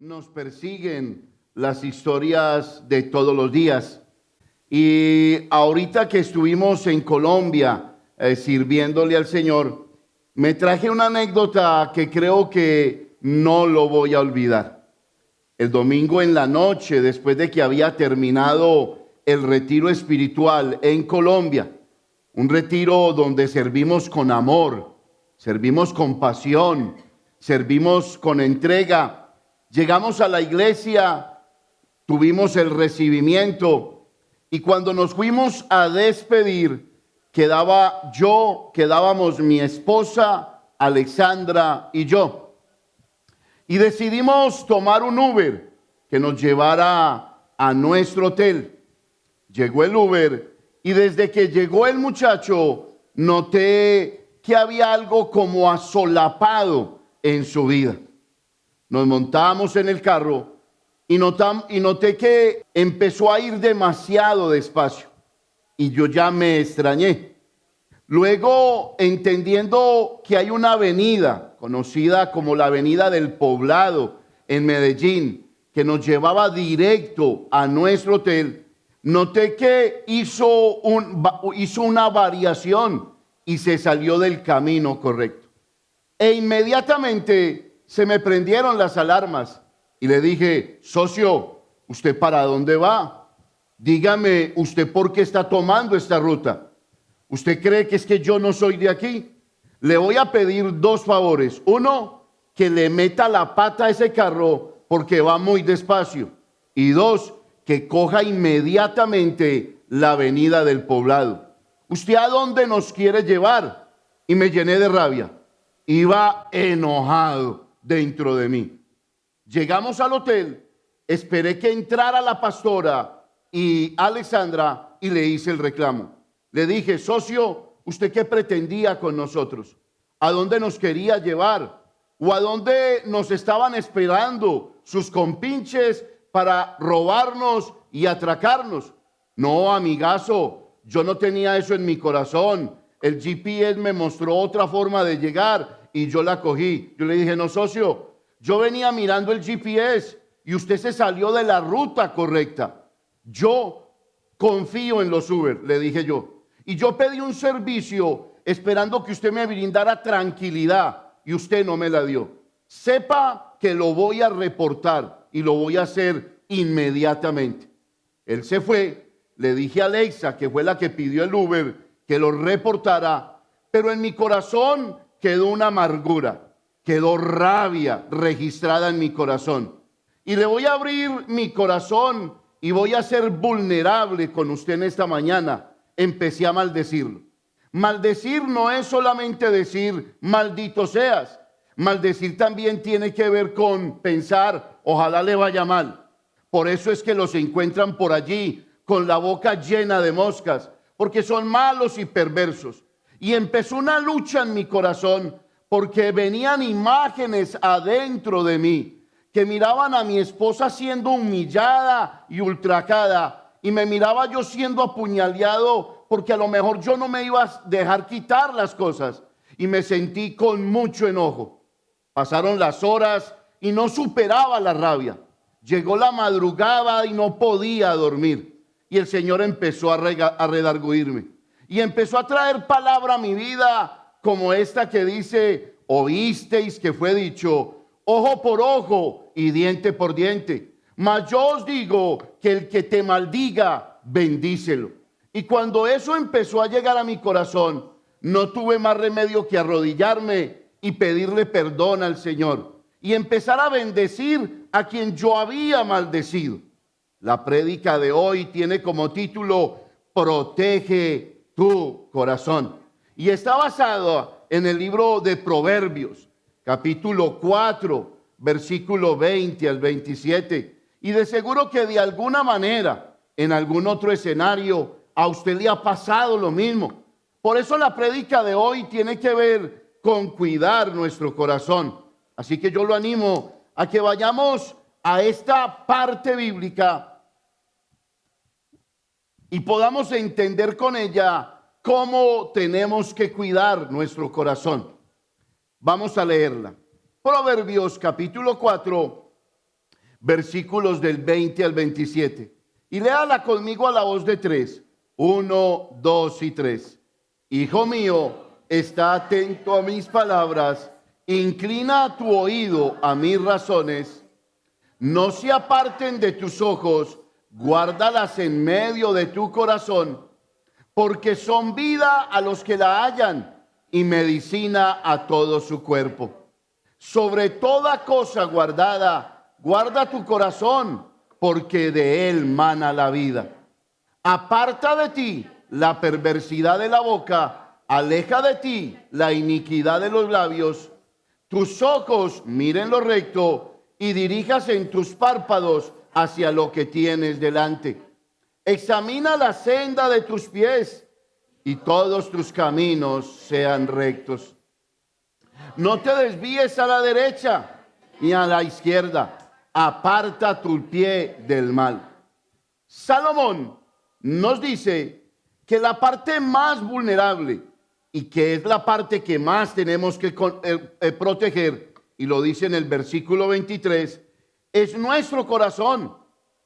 nos persiguen las historias de todos los días. Y ahorita que estuvimos en Colombia sirviéndole al Señor, me traje una anécdota que creo que no lo voy a olvidar. El domingo en la noche, después de que había terminado el retiro espiritual en Colombia, un retiro donde servimos con amor, servimos con pasión, servimos con entrega. Llegamos a la iglesia, tuvimos el recibimiento y cuando nos fuimos a despedir, quedábamos mi esposa, Alexandra y yo. Y decidimos tomar un Uber que nos llevara a nuestro hotel. Llegó el Uber y desde que llegó el muchacho, noté que había algo como asolapado en su vida. Nos montamos en el carro y noté que empezó a ir demasiado despacio y yo ya me extrañé. Luego, entendiendo que hay una avenida conocida como la Avenida del Poblado en Medellín, que nos llevaba directo a nuestro hotel, noté que hizo una variación y se salió del camino correcto. E inmediatamente se me prendieron las alarmas y le dije: socio, ¿usted para dónde va? Dígame, ¿usted por qué está tomando esta ruta? ¿Usted cree que es que yo no soy de aquí? Le voy a pedir dos favores. Uno, que le meta la pata a ese carro porque va muy despacio. Y dos, que coja inmediatamente la Avenida del Poblado. ¿Usted a dónde nos quiere llevar? Y me llené de rabia. Iba enojado dentro de mí. Llegamos al hotel, esperé que entrara la pastora y Alexandra y le hice el reclamo. Le dije: socio, ¿usted qué pretendía con nosotros? ¿A dónde nos quería llevar? ¿O a dónde nos estaban esperando sus compinches para robarnos y atracarnos? No, amigazo, yo no tenía eso en mi corazón. El GPS me mostró otra forma de llegar y yo la cogí. Yo le dije: no, socio, yo venía mirando el GPS y usted se salió de la ruta correcta. Yo confío en los Uber, le dije yo. Y yo pedí un servicio esperando que usted me brindara tranquilidad y usted no me la dio. Sepa que lo voy a reportar y lo voy a hacer inmediatamente. Él se fue, le dije a Alexa, que fue la que pidió el Uber, que lo reportara, pero en mi corazón quedó una amargura, quedó rabia registrada en mi corazón. Y le voy a abrir mi corazón y voy a ser vulnerable con usted en esta mañana. Empecé a maldecirlo. Maldecir no es solamente decir maldito seas. Maldecir también tiene que ver con pensar ojalá le vaya mal. Por eso es que los encuentran por allí con la boca llena de moscas, porque son malos y perversos. Y empezó una lucha en mi corazón porque venían imágenes adentro de mí que miraban a mi esposa siendo humillada y ultrajada y me miraba yo siendo apuñaleado porque a lo mejor yo no me iba a dejar quitar las cosas y me sentí con mucho enojo. Pasaron las horas y no superaba la rabia. Llegó la madrugada y no podía dormir y el Señor empezó a redarguirme. Y empezó a traer palabra a mi vida como esta que dice: oísteis que fue dicho, ojo por ojo y diente por diente. Mas yo os digo que el que te maldiga, bendícelo. Y cuando eso empezó a llegar a mi corazón, no tuve más remedio que arrodillarme y pedirle perdón al Señor. Y empezar a bendecir a quien yo había maldecido. La prédica de hoy tiene como título: protege tu corazón. Y está basado en el libro de Proverbios, capítulo 4, versículo 20 al 27. Y de seguro que de alguna manera, en algún otro escenario, a usted le ha pasado lo mismo. Por eso la prédica de hoy tiene que ver con cuidar nuestro corazón. Así que yo lo animo a que vayamos a esta parte bíblica y podamos entender con ella cómo tenemos que cuidar nuestro corazón. Vamos a leerla. Proverbios capítulo 4, versículos del 20 al 27. Y léala conmigo a la voz de tres. 1, 2 y 3. Hijo mío, está atento a mis palabras, inclina tu oído a mis razones. No se aparten de tus ojos, guárdalas en medio de tu corazón, porque son vida a los que la hallan y medicina a todo su cuerpo. Sobre toda cosa guardada, guarda tu corazón, porque de él mana la vida. Aparta de ti la perversidad de la boca, aleja de ti la iniquidad de los labios. Tus ojos miren lo recto y dirijas en tus párpados hacia lo que tienes delante. Examina la senda de tus pies y todos tus caminos sean rectos. No te desvíes a la derecha ni a la izquierda. Aparta tu pie del mal. Salomón nos dice que la parte más vulnerable y que es la parte que más tenemos que proteger, y lo dice en el versículo 23, es nuestro corazón,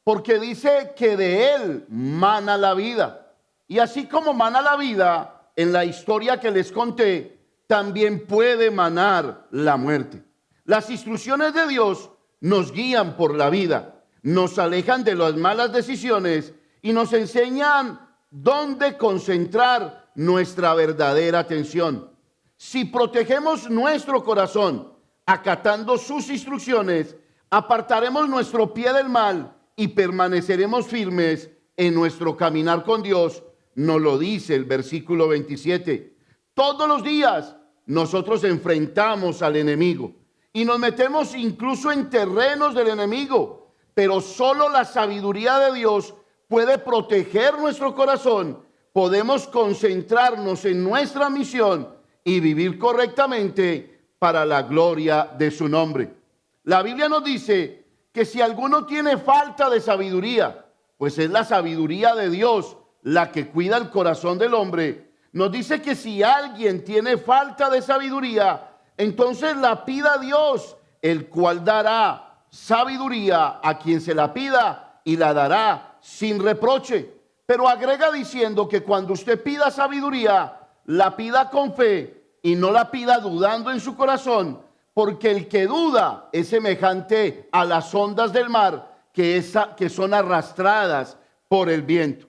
porque dice que de él mana la vida. Y así como mana la vida, en la historia que les conté, también puede manar la muerte. Las instrucciones de Dios nos guían por la vida, nos alejan de las malas decisiones y nos enseñan dónde concentrar nuestra verdadera atención. Si protegemos nuestro corazón acatando sus instrucciones, apartaremos nuestro pie del mal y permaneceremos firmes en nuestro caminar con Dios. Nos lo dice el versículo 27. Todos los días nosotros enfrentamos al enemigo y nos metemos incluso en terrenos del enemigo, pero solo la sabiduría de Dios puede proteger nuestro corazón. Podemos concentrarnos en nuestra misión y vivir correctamente para la gloria de su nombre. La Biblia nos dice que si alguno tiene falta de sabiduría, pues es la sabiduría de Dios la que cuida el corazón del hombre. Nos dice que si alguien tiene falta de sabiduría, entonces la pida a Dios, el cual dará sabiduría a quien se la pida y la dará sin reproche. Pero agrega diciendo que cuando usted pida sabiduría, la pida con fe y no la pida dudando en su corazón, porque el que duda es semejante a las ondas del mar que son arrastradas por el viento.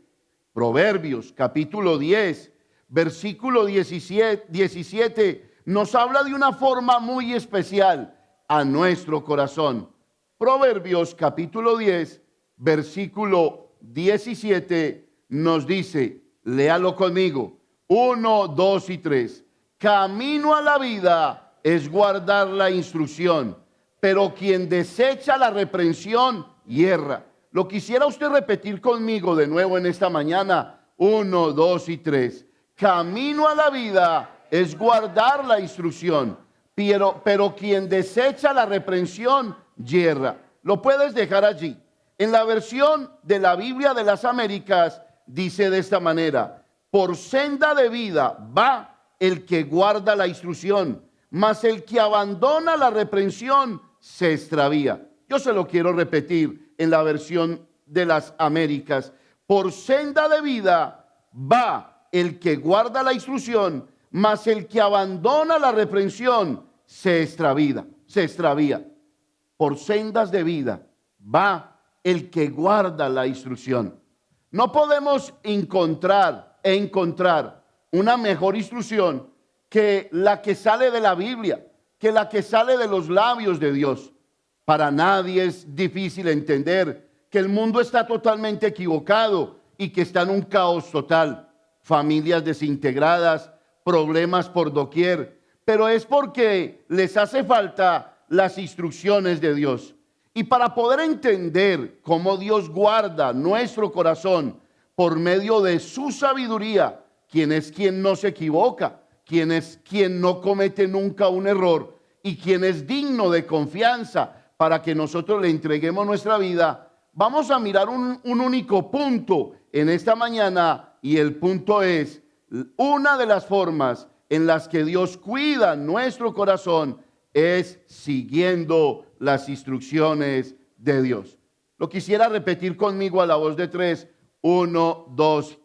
Proverbios capítulo 10, versículo 17 nos habla de una forma muy especial a nuestro corazón. Proverbios capítulo 10, versículo 17 nos dice, léalo conmigo, 1, 2 y 3. Camino a la vida es guardar la instrucción, pero quien desecha la reprensión hierra. Lo quisiera usted repetir conmigo de nuevo en esta mañana. 1, 2 y 3. Camino a la vida es guardar la instrucción, pero quien desecha la reprensión yerra. Lo puedes dejar allí. En la versión de la Biblia de las Américas dice de esta manera: por senda de vida va el que guarda la instrucción, mas el que abandona la reprensión se extravía. Yo se lo quiero repetir en la versión de las Américas. Por senda de vida va el que guarda la instrucción, mas el que abandona la reprensión se extravía. Por sendas de vida va el que guarda la instrucción. No podemos encontrar una mejor instrucción que la que sale de la Biblia, que la que sale de los labios de Dios. Para nadie es difícil entender que el mundo está totalmente equivocado y que está en un caos total. Familias desintegradas, problemas por doquier, pero es porque les hace falta las instrucciones de Dios. Y para poder entender cómo Dios guarda nuestro corazón por medio de su sabiduría, quien es quien no se equivoca, quien es quien no comete nunca un error y quien es digno de confianza para que nosotros le entreguemos nuestra vida, vamos a mirar un único punto en esta mañana, y el punto es una de las formas en las que Dios cuida nuestro corazón es siguiendo las instrucciones de Dios. Lo quisiera repetir conmigo a la voz de tres. 1, 2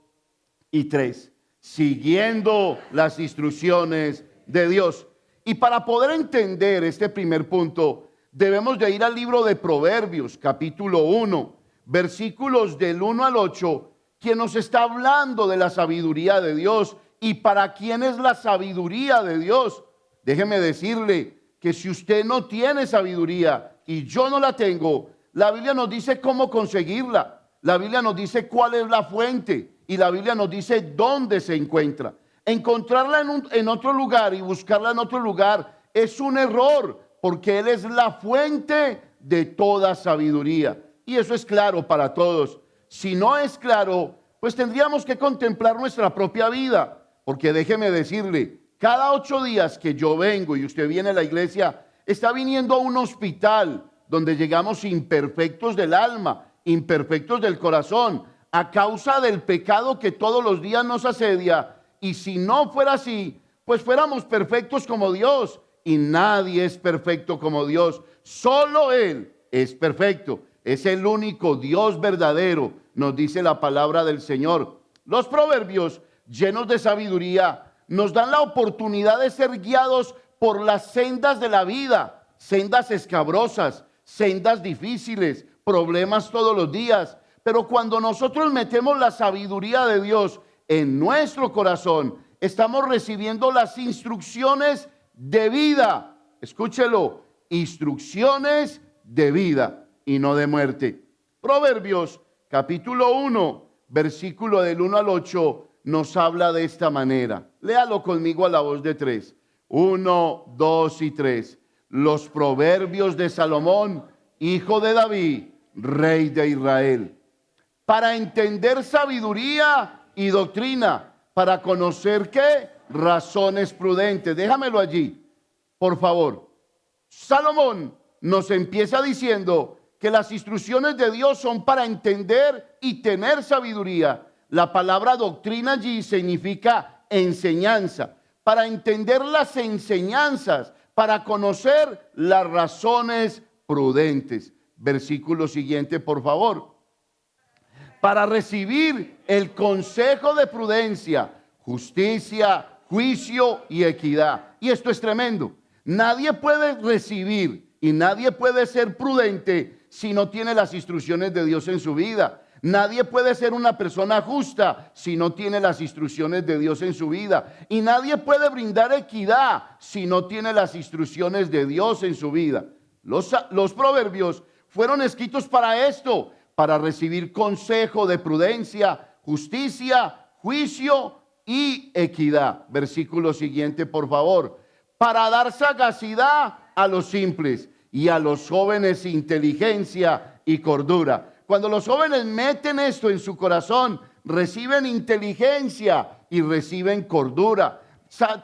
y 3. Siguiendo las instrucciones de Dios. Y para poder entender este primer punto, debemos de ir al libro de Proverbios, capítulo 1, versículos del 1 al 8, quien nos está hablando de la sabiduría de Dios. ¿Y para quién es la sabiduría de Dios? Déjeme decirle que si usted no tiene sabiduría y yo no la tengo, la Biblia nos dice cómo conseguirla. La Biblia nos dice cuál es la fuente y la Biblia nos dice dónde se encuentra. Encontrarla en otro lugar y buscarla en otro lugar es un error, porque Él es la fuente de toda sabiduría. Y eso es claro para todos. Si no es claro, pues tendríamos que contemplar nuestra propia vida. Porque déjeme decirle, cada 8 días que yo vengo y usted viene a la iglesia, está viniendo a un hospital donde llegamos imperfectos del alma, imperfectos del corazón, a causa del pecado que todos los días nos asedia. Y si no fuera así, pues fuéramos perfectos como Dios. Y nadie es perfecto como Dios. Solo Él es perfecto. Es el único Dios verdadero, nos dice la palabra del Señor. Los proverbios, llenos de sabiduría, nos dan la oportunidad de ser guiados por las sendas de la vida, sendas escabrosas, sendas difíciles, problemas todos los días. Pero cuando nosotros metemos la sabiduría de Dios en nuestro corazón, estamos recibiendo las instrucciones de vida. Escúchelo, instrucciones de vida y no de muerte. Proverbios capítulo 1, versículo del 1 al 8, nos habla de esta manera. Léalo conmigo a la voz de tres. 1, 2 y 3. Los proverbios de Salomón, hijo de David, rey de Israel. Para entender sabiduría y doctrina, para conocer ¿qué? Razones prudentes. Déjamelo allí, por favor. Salomón nos empieza diciendo que las instrucciones de Dios son para entender y tener sabiduría. La palabra doctrina allí significa enseñanza. Para entender las enseñanzas, para conocer las razones prudentes. Versículo siguiente, por favor. Para recibir el consejo de prudencia, justicia, juicio y equidad. Y esto es tremendo. Nadie puede recibir y nadie puede ser prudente si no tiene las instrucciones de Dios en su vida. Nadie puede ser una persona justa si no tiene las instrucciones de Dios en su vida. Y nadie puede brindar equidad si no tiene las instrucciones de Dios en su vida. Los proverbios fueron escritos para esto, para recibir consejo de prudencia, justicia, juicio y equidad. Versículo siguiente, por favor. Para dar sagacidad a los simples y a los jóvenes inteligencia y cordura. Cuando los jóvenes meten esto en su corazón, reciben inteligencia y reciben cordura.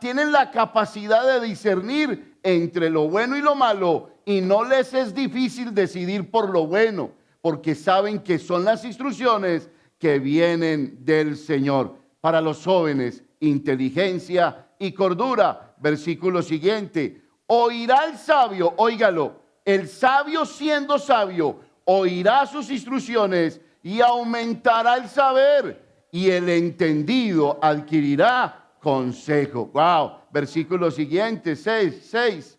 Tienen la capacidad de discernir entre lo bueno y lo malo y no les es difícil decidir por lo bueno, porque saben que son las instrucciones que vienen del Señor. Para los jóvenes, inteligencia y cordura. Versículo siguiente. Oirá el sabio, óigalo, el sabio siendo sabio, oirá sus instrucciones y aumentará el saber, y el entendido adquirirá consejo. Wow. Versículo siguiente, 6.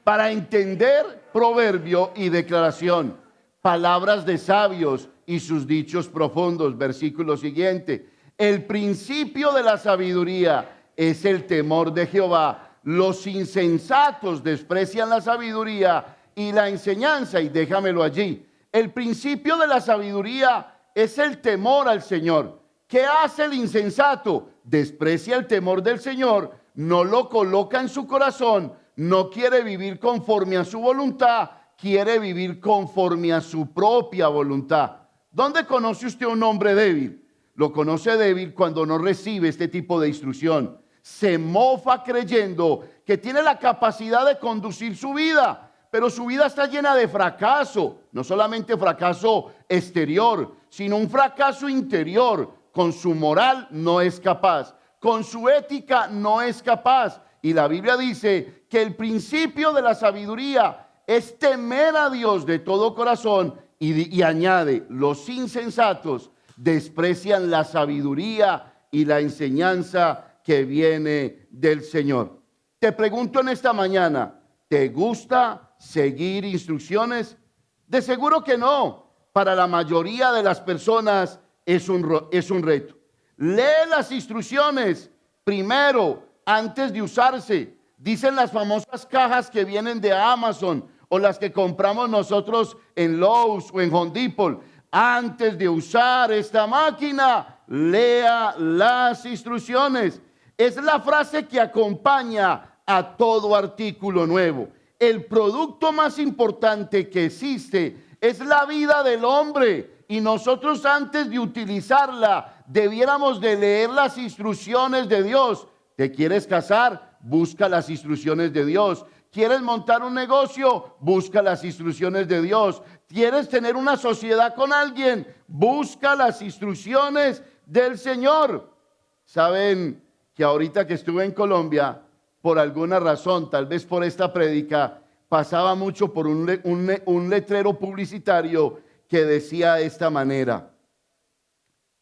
Para entender proverbio y declaración, palabras de sabios y sus dichos profundos. Versículo siguiente. El principio de la sabiduría es el temor de Jehová. Los insensatos desprecian la sabiduría y la enseñanza, y déjamelo allí. El principio de la sabiduría es el temor al Señor. ¿Qué hace el insensato? Desprecia el temor del Señor, no lo coloca en su corazón, no quiere vivir conforme a su voluntad, quiere vivir conforme a su propia voluntad. ¿Dónde conoce usted un hombre débil? Lo conoce débil cuando no recibe este tipo de instrucción. Se mofa creyendo que tiene la capacidad de conducir su vida, pero su vida está llena de fracaso, no solamente fracaso exterior, sino un fracaso interior. Con su moral no es capaz, con su ética no es capaz. Y la Biblia dice que el principio de la sabiduría es temer a Dios de todo corazón y añade, los insensatos desprecian la sabiduría y la enseñanza que viene del Señor. Te pregunto en esta mañana, ¿te gusta seguir instrucciones? De seguro que no. Para la mayoría de las personas es un reto. Lee las instrucciones primero, antes de usarse. Dicen las famosas cajas que vienen de Amazon o las que compramos nosotros en Lowe's o en Home Depot. Antes de usar esta máquina, lea las instrucciones. Es la frase que acompaña a todo artículo nuevo. El producto más importante que existe es la vida del hombre, y nosotros antes de utilizarla debiéramos de leer las instrucciones de Dios. ¿Te quieres casar? Busca las instrucciones de Dios. ¿Quieres montar un negocio? Busca las instrucciones de Dios. ¿Quieres tener una sociedad con alguien? Busca las instrucciones del Señor. Saben que ahorita que estuve en Colombia, por alguna razón, tal vez por esta prédica, pasaba mucho por un letrero publicitario que decía de esta manera.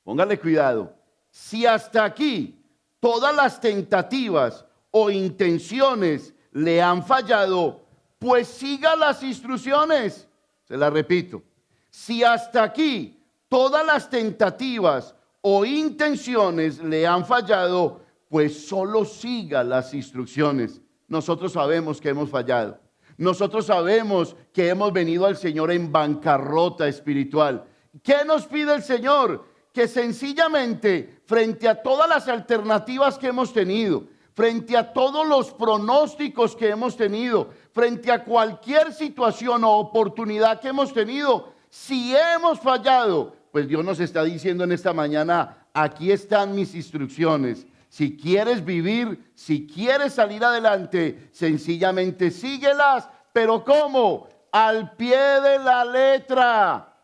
Póngale cuidado. Si hasta aquí todas las tentativas o intenciones le han fallado, pues siga las instrucciones. Se la repito. Si hasta aquí todas las tentativas o intenciones le han fallado, pues solo siga las instrucciones. Nosotros sabemos que hemos fallado. Nosotros sabemos que hemos venido al Señor en bancarrota espiritual. ¿Qué nos pide el Señor? Que sencillamente, frente a todas las alternativas que hemos tenido, frente a todos los pronósticos que hemos tenido, frente a cualquier situación o oportunidad que hemos tenido, si hemos fallado, pues Dios nos está diciendo en esta mañana, aquí están mis instrucciones. Si quieres vivir, si quieres salir adelante, sencillamente síguelas. ¿Pero cómo? Al pie de la letra.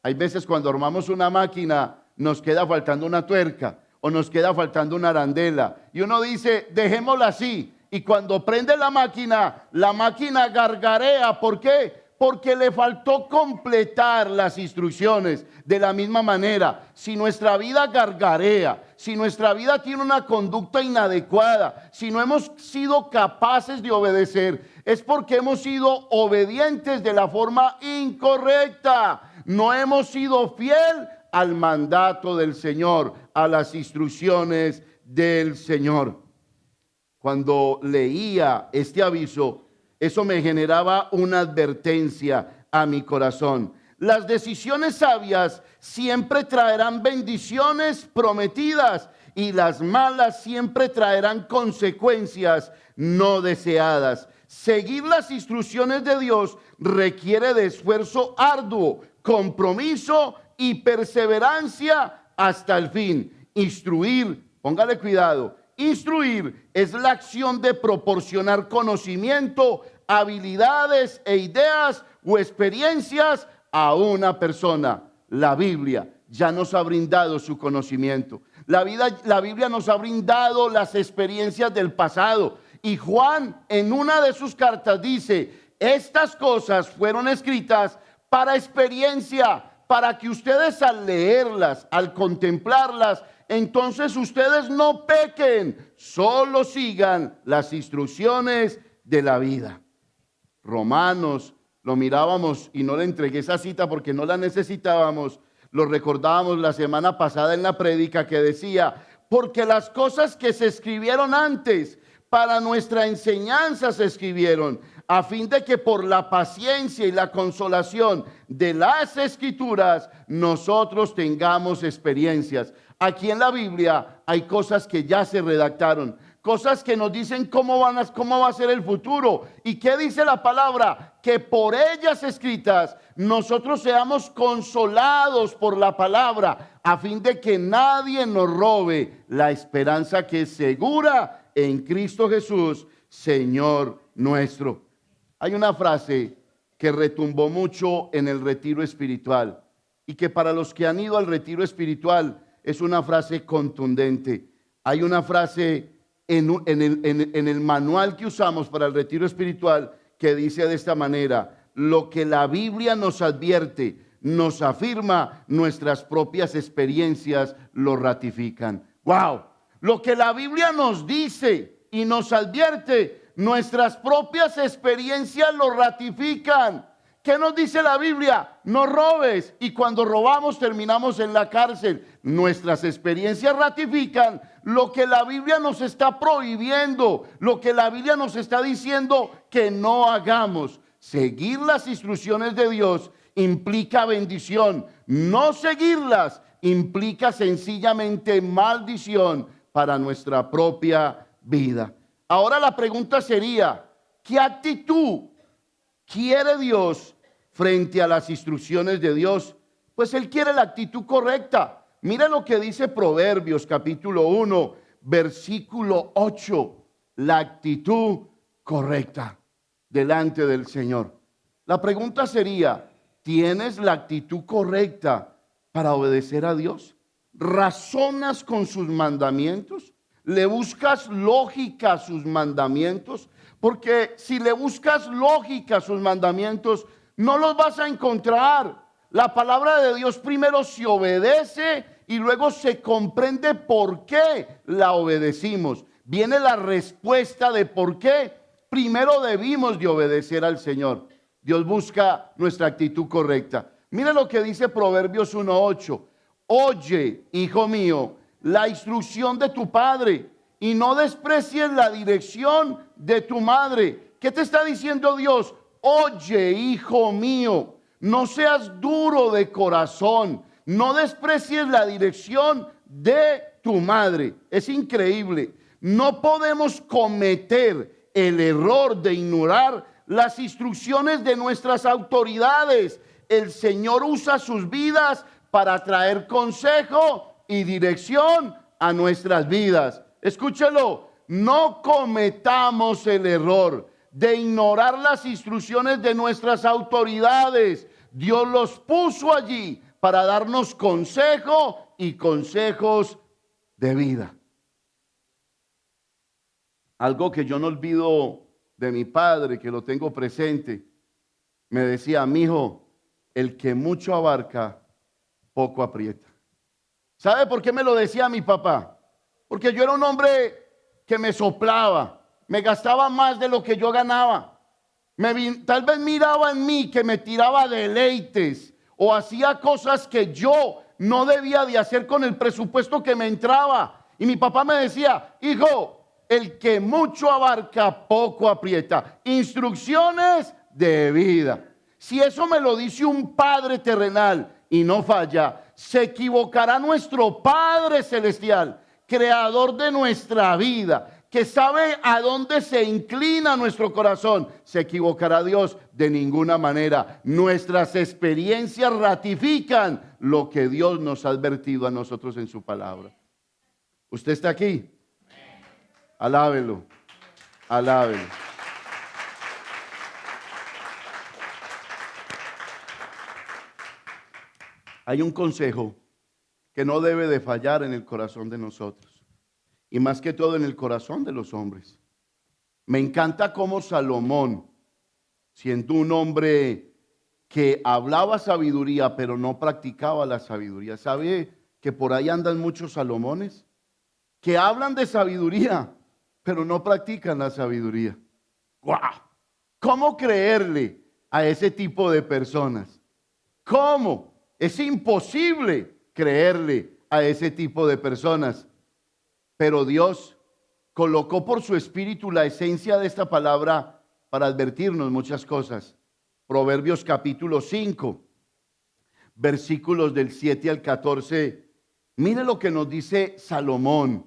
Hay veces cuando armamos una máquina, nos queda faltando una tuerca o nos queda faltando una arandela. Y uno dice, dejémosla así. Y cuando prende la máquina gargarea. ¿Por qué? Porque le faltó completar las instrucciones. De la misma manera, si nuestra vida gargarea, si nuestra vida tiene una conducta inadecuada, si no hemos sido capaces de obedecer, es porque hemos sido obedientes de la forma incorrecta. No hemos sido fiel al mandato del Señor, a las instrucciones del Señor. Cuando leía este aviso, eso me generaba una advertencia a mi corazón. Las decisiones sabias siempre traerán bendiciones prometidas y las malas siempre traerán consecuencias no deseadas. Seguir las instrucciones de Dios requiere de esfuerzo arduo, compromiso y perseverancia hasta el fin. Instruir, póngale cuidado. Instruir es la acción de proporcionar conocimiento, habilidades e ideas o experiencias a una persona. La Biblia ya nos ha brindado su conocimiento. La Biblia nos ha brindado las experiencias del pasado. Y Juan en una de sus cartas dice, estas cosas fueron escritas para experiencia, para que ustedes al leerlas, al contemplarlas, entonces ustedes no pequen, solo sigan las instrucciones de la vida. Romanos, lo mirábamos y no le entregué esa cita porque no la necesitábamos. Lo recordábamos la semana pasada en la prédica que decía, porque las cosas que se escribieron antes para nuestra enseñanza se escribieron, a fin de que por la paciencia y la consolación de las Escrituras nosotros tengamos experiencias. Aquí en la Biblia hay cosas que ya se redactaron, cosas que nos dicen cómo va a ser el futuro. ¿Y qué dice la palabra? Que por ellas escritas nosotros seamos consolados por la palabra, a fin de que nadie nos robe la esperanza que es segura en Cristo Jesús, Señor nuestro. Hay una frase que retumbó mucho en el retiro espiritual y que para los que han ido al retiro espiritual es una frase contundente. Hay una frase en el manual que usamos para el retiro espiritual que dice de esta manera: lo que la Biblia nos advierte, nos afirma, nuestras propias experiencias lo ratifican. ¡Wow! Lo que la Biblia nos dice y nos advierte, nuestras propias experiencias lo ratifican. ¿Qué nos dice la Biblia? No robes, y cuando robamos terminamos en la cárcel. Nuestras experiencias ratifican lo que la Biblia nos está prohibiendo, lo que la Biblia nos está diciendo que no hagamos. Seguir las instrucciones de Dios implica bendición. No seguirlas implica sencillamente maldición para nuestra propia vida. Ahora la pregunta sería: ¿qué actitud quiere Dios frente a las instrucciones de Dios? Pues Él quiere la actitud correcta. Mira lo que dice Proverbios capítulo 1, versículo 8. La actitud correcta delante del Señor. La pregunta sería: ¿tienes la actitud correcta para obedecer a Dios? ¿Razonas con sus mandamientos? ¿Le buscas lógica a sus mandamientos? Porque si le buscas lógica a sus mandamientos, no los vas a encontrar. La palabra de Dios primero se obedece y luego se comprende por qué la obedecimos. Viene la respuesta de por qué primero debimos de obedecer al Señor. Dios busca nuestra actitud correcta. Mira lo que dice Proverbios 1:8. Oye, hijo mío, la instrucción de tu padre y no desprecies la dirección de tu madre. ¿Qué te está diciendo Dios? Oye, hijo mío, no seas duro de corazón, no desprecies la dirección de tu madre. Es increíble. No podemos cometer el error de ignorar las instrucciones de nuestras autoridades. El Señor usa sus vidas para traer consejo y dirección a nuestras vidas. Escúchelo, no cometamos el error de ignorar las instrucciones de nuestras autoridades. Dios los puso allí para darnos consejo y consejos de vida. Algo que yo no olvido de mi padre, que lo tengo presente, me decía: mi hijo, el que mucho abarca, poco aprieta. ¿Sabe por qué me lo decía mi papá? Porque yo era un hombre que me soplaba, me gastaba más de lo que yo ganaba. Tal vez miraba en mí que me tiraba deleites o hacía cosas que yo no debía de hacer con el presupuesto que me entraba. Y mi papá me decía: hijo, el que mucho abarca, poco aprieta. Instrucciones de vida. Si eso me lo dice un padre terrenal y no falla, se equivocará nuestro Padre celestial, creador de nuestra vida, que sabe a dónde se inclina nuestro corazón. ¿Se equivocará Dios? De ninguna manera. Nuestras experiencias ratifican lo que Dios nos ha advertido a nosotros en su palabra. ¿Usted está aquí? Alábelo, alábelo. Hay un consejo que no debe de fallar en el corazón de nosotros, y más que todo en el corazón de los hombres. Me encanta cómo Salomón, siendo un hombre que hablaba sabiduría pero no practicaba la sabiduría. ¿Sabe que por ahí andan muchos Salomones que hablan de sabiduría pero no practican la sabiduría? ¡Guau! ¿Cómo creerle a ese tipo de personas? ¿Cómo? Es imposible creerle a ese tipo de personas. Pero Dios colocó por su espíritu la esencia de esta palabra para advertirnos muchas cosas. Proverbios capítulo 5, versículos del 7 al 14. Mire lo que nos dice Salomón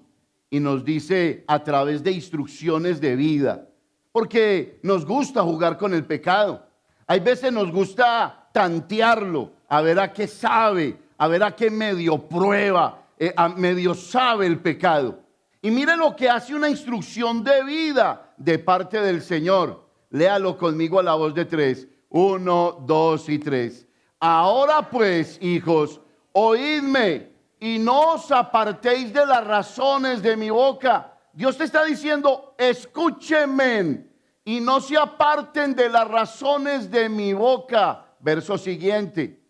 y nos dice a través de instrucciones de vida. Porque nos gusta jugar con el pecado. Hay veces nos gusta tantearlo, a ver a qué sabe, a ver a qué medio prueba, a medio sabe el pecado. Y mire lo que hace una instrucción de vida de parte del Señor. Léalo conmigo a la voz de 3. 1, 2 y 3. Ahora pues, hijos, oídme y no os apartéis de las razones de mi boca. Dios te está diciendo: escúchenme y no se aparten de las razones de mi boca. Verso siguiente.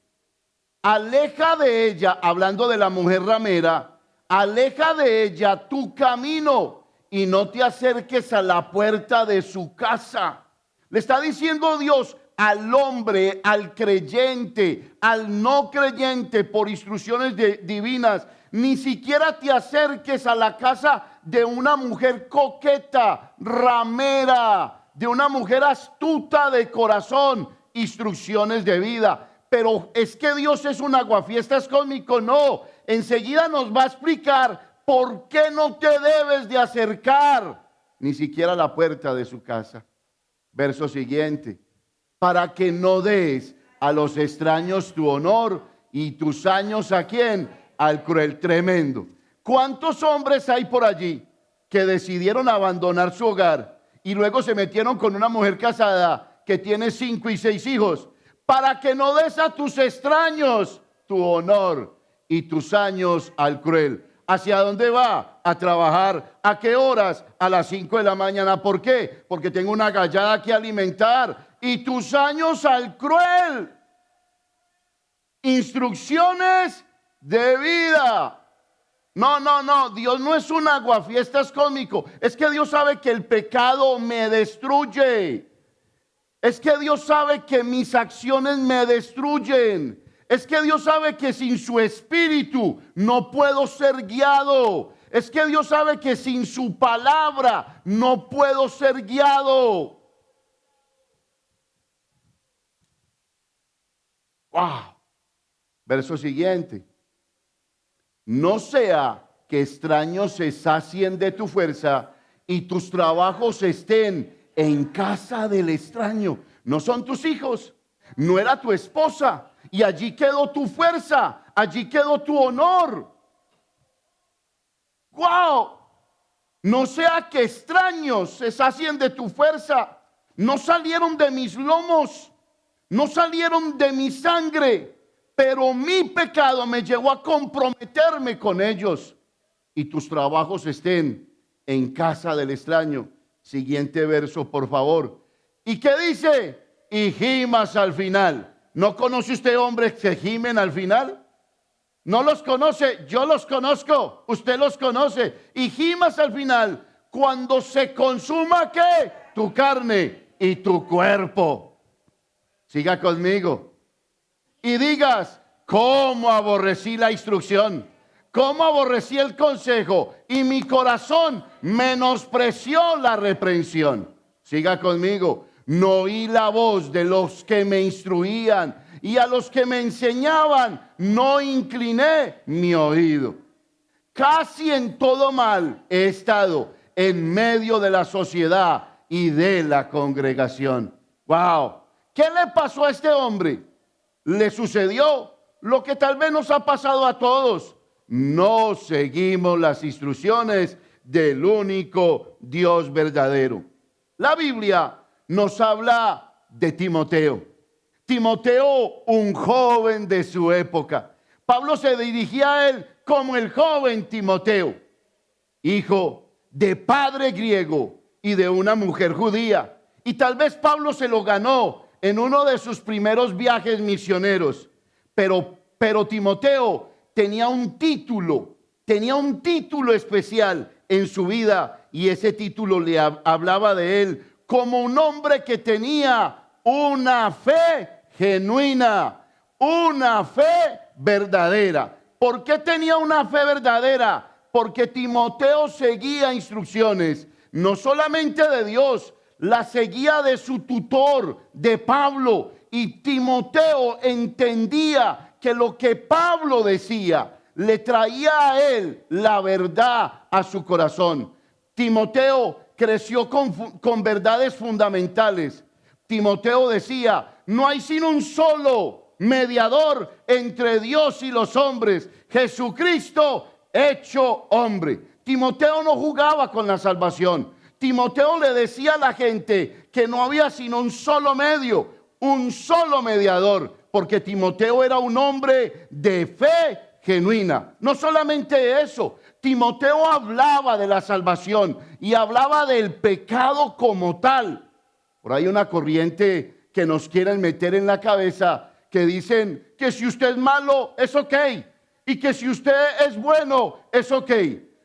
Aleja de ella, hablando de la mujer ramera, aleja de ella tu camino y no te acerques a la puerta de su casa. Le está diciendo Dios al hombre, al creyente, al no creyente, por instrucciones divinas: ni siquiera te acerques a la casa de una mujer coqueta, ramera, de una mujer astuta de corazón. Instrucciones de vida. Pero es que Dios es un aguafiestas cósmico. No, enseguida nos va a explicar por qué no te debes de acercar ni siquiera a la puerta de su casa. Verso siguiente. Para que no des a los extraños tu honor y tus años, ¿a quién? Al cruel. Tremendo. ¿Cuántos hombres hay por allí que decidieron abandonar su hogar y luego se metieron con una mujer casada que tiene 5 y 6 hijos? Para que no des a tus extraños tu honor y tus años al cruel. ¿Hacia dónde va? A trabajar. ¿A qué horas? A las 5 de la mañana. ¿Por qué? Porque tengo una gallada que alimentar. Y tus años al cruel. Instrucciones de vida. No. Dios no es un aguafiestas cósmico. Es que Dios sabe que el pecado me destruye. Es que Dios sabe que mis acciones me destruyen. Es que Dios sabe que sin su espíritu no puedo ser guiado. Es que Dios sabe que sin su palabra no puedo ser guiado. Wow. Verso siguiente. No sea que extraños se sacien de tu fuerza y tus trabajos estén en casa del extraño. No son tus hijos, no era tu esposa, y allí quedó tu fuerza, allí quedó tu honor. ¡Wow! No sea que extraños se sacien de tu fuerza. No salieron de mis lomos, no salieron de mi sangre, pero mi pecado me llevó a comprometerme con ellos. Y tus trabajos estén en casa del extraño. Siguiente verso, por favor. ¿Y qué dice? Y gimas al final. ¿No conoce usted hombres que gimen al final? ¿No los conoce? Yo los conozco. Usted los conoce. Y gimas al final. Cuando se consuma, ¿qué? Tu carne y tu cuerpo. Siga conmigo. Y digas: ¿cómo aborrecí la instrucción? ¿Cómo aborrecí el consejo? Y mi corazón menospreció la reprensión. Siga conmigo. No oí la voz de los que me instruían, y a los que me enseñaban no incliné mi oído. Casi en todo mal he estado en medio de la sociedad y de la congregación. Wow. ¿Qué le pasó a este hombre? Le sucedió lo que tal vez nos ha pasado a todos. No seguimos las instrucciones del único Dios verdadero. La Biblia nos habla de Timoteo. Timoteo, un joven de su época. Pablo se dirigía a él como el joven Timoteo, hijo de padre griego y de una mujer judía. Y tal vez Pablo se lo ganó en uno de sus primeros viajes misioneros. Pero Timoteo tenía un título especial en su vida, y ese título le hablaba de él como un hombre que tenía una fe genuina, una fe verdadera. ¿Por qué tenía una fe verdadera? Porque Timoteo seguía instrucciones, no solamente de Dios, la seguía de su tutor, de Pablo. Y Timoteo entendía que lo que Pablo decía le traía a él la verdad a su corazón. Timoteo creció con verdades fundamentales. Timoteo decía: no hay sino un solo mediador entre Dios y los hombres, Jesucristo hecho hombre. Timoteo no jugaba con la salvación. Timoteo le decía a la gente que no había sino un solo medio, un solo mediador, porque Timoteo era un hombre de fe genuina. No solamente eso, Timoteo hablaba de la salvación y hablaba del pecado como tal. Por ahí una corriente que nos quieren meter en la cabeza, que dicen que si usted es malo es ok, y que si usted es bueno es ok.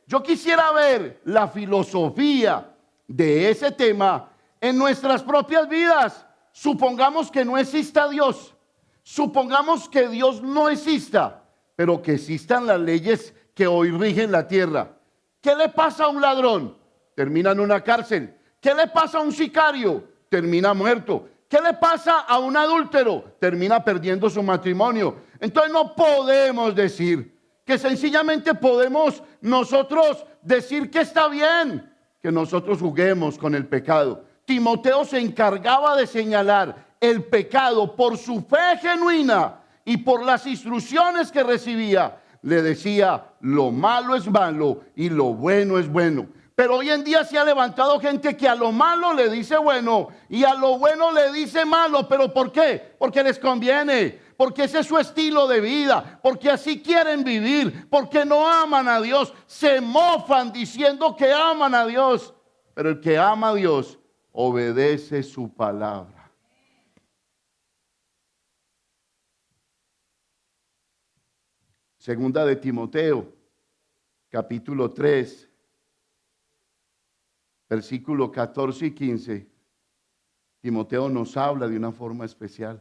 Yo quisiera ver la filosofía de ese tema en nuestras propias vidas. Supongamos que no exista Dios, supongamos que Dios no exista, pero que existan las leyes que hoy rigen la tierra. ¿Qué le pasa a un ladrón? Termina en una cárcel. ¿Qué le pasa a un sicario? Termina muerto. ¿Qué le pasa a un adúltero? Termina perdiendo su matrimonio. Entonces no podemos decir que sencillamente podemos nosotros decir que está bien que nosotros juguemos con el pecado. Timoteo se encargaba de señalar el pecado por su fe genuina y por las instrucciones que recibía. Le decía, lo malo es malo y lo bueno es bueno. Pero hoy en día se ha levantado gente que a lo malo le dice bueno y a lo bueno le dice malo. ¿Pero por qué? Porque les conviene, porque ese es su estilo de vida, porque así quieren vivir, porque no aman a Dios. Se mofan diciendo que aman a Dios, pero el que ama a Dios obedece su palabra. Segunda de Timoteo, capítulo 3, versículo 14 y 15. Timoteo nos habla de una forma especial.